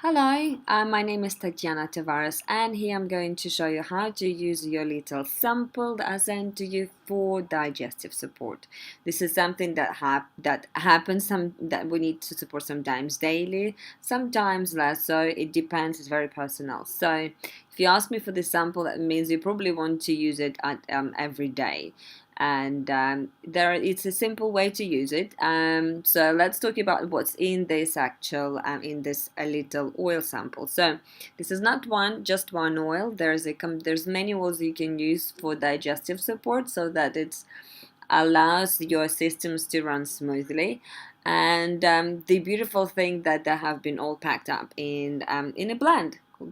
Hello, my name is Tatyana Tavares, and here I'm going to show you how to use your little sample that I sent to you for digestive support. This is something that happens that we need to support sometimes daily, sometimes less. So it depends. It's very personal. So if you ask me for this sample, that means you probably want to use it every day. And it's a simple way to use it. So let's talk about what's in this actual in this a little oil sample. So this is not just one oil. There's many oils you can use for digestive support, so that it allows your systems to run smoothly. And the beautiful thing that they have been all packed up in a blend called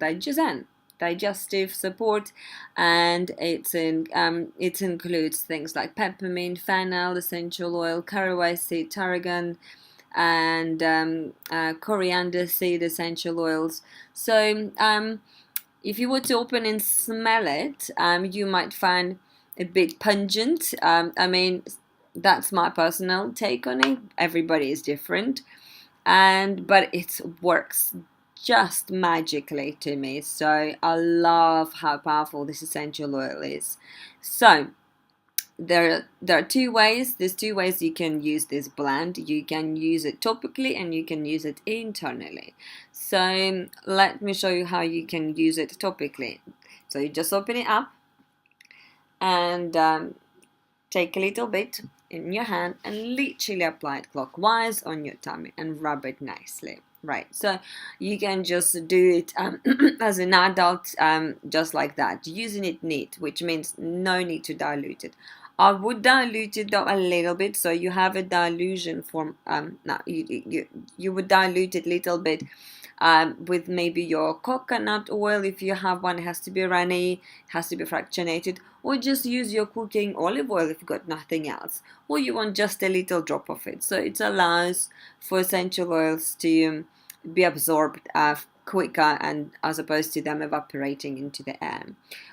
Digestive Support, and it includes things like peppermint, fennel, essential oil, caraway seed, tarragon, and coriander seed essential oils. So if you were to open and smell it, you might find a bit pungent. I mean, that's my personal take on it. Everybody is different, but it works just magically to me. So I love how powerful this essential oil is. So there are two ways. There's two ways you can use this blend. You can use it topically and you can use it internally. So let me show you how you can use it topically. So you just open it up and take a little bit in your hand and literally apply it clockwise on your tummy and rub it nicely. Right, so you can just do it as an adult, just like that, using it neat, which means no need to dilute it. I would dilute it though a little bit, so you have a dilution form. Now you would dilute it a little bit with maybe your coconut oil. If you have one, it has to be runny, it has to be fractionated, or just use your cooking olive oil if you've got nothing else, or you want just a little drop of it. So it allows for essential oils to be absorbed quicker, and as opposed to them evaporating into the air.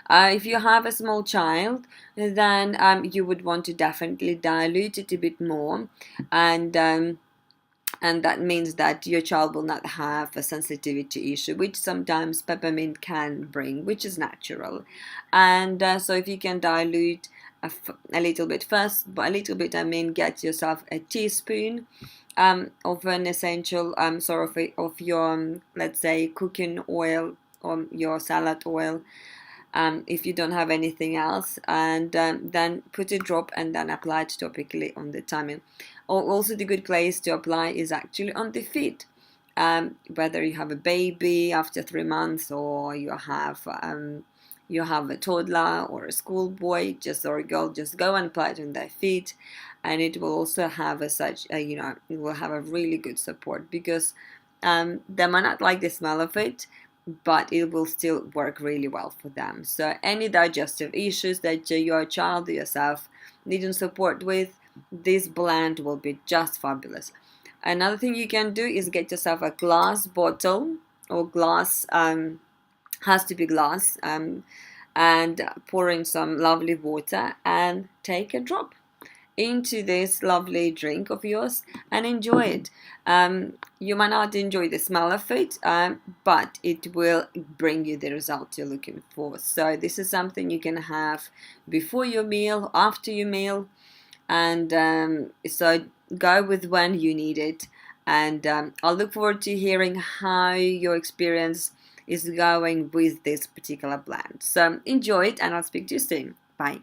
If you have a small child, then you would want to definitely dilute it a bit more, and that means that your child will not have a sensitivity issue, which sometimes peppermint can bring, which is natural. And so if you can dilute a little bit first, by a little bit I mean get yourself a teaspoon of an essential of your let's say cooking oil or your salad oil, if you don't have anything else, and then put a drop and then apply it topically on the tummy. Also, the good place to apply is actually on the feet, whether you have a baby after 3 months, or you have a toddler or a schoolboy, or a girl. Just go and apply it on their feet, and it will also have it will have a really good support, because they might not like the smell of it, but it will still work really well for them. So any digestive issues that your child or yourself need support with, this blend will be just fabulous. Another thing you can do is get yourself a glass bottle, or glass, has to be glass, and pour in some lovely water and take a drop into this lovely drink of yours and enjoy it. You might not enjoy the smell of it, but it will bring you the result you're looking for. So this is something you can have before your meal, after your meal, and so go with when you need it. And I'll look forward to hearing how your experience is going with this particular blend. So enjoy it, and I'll speak to you soon. Bye.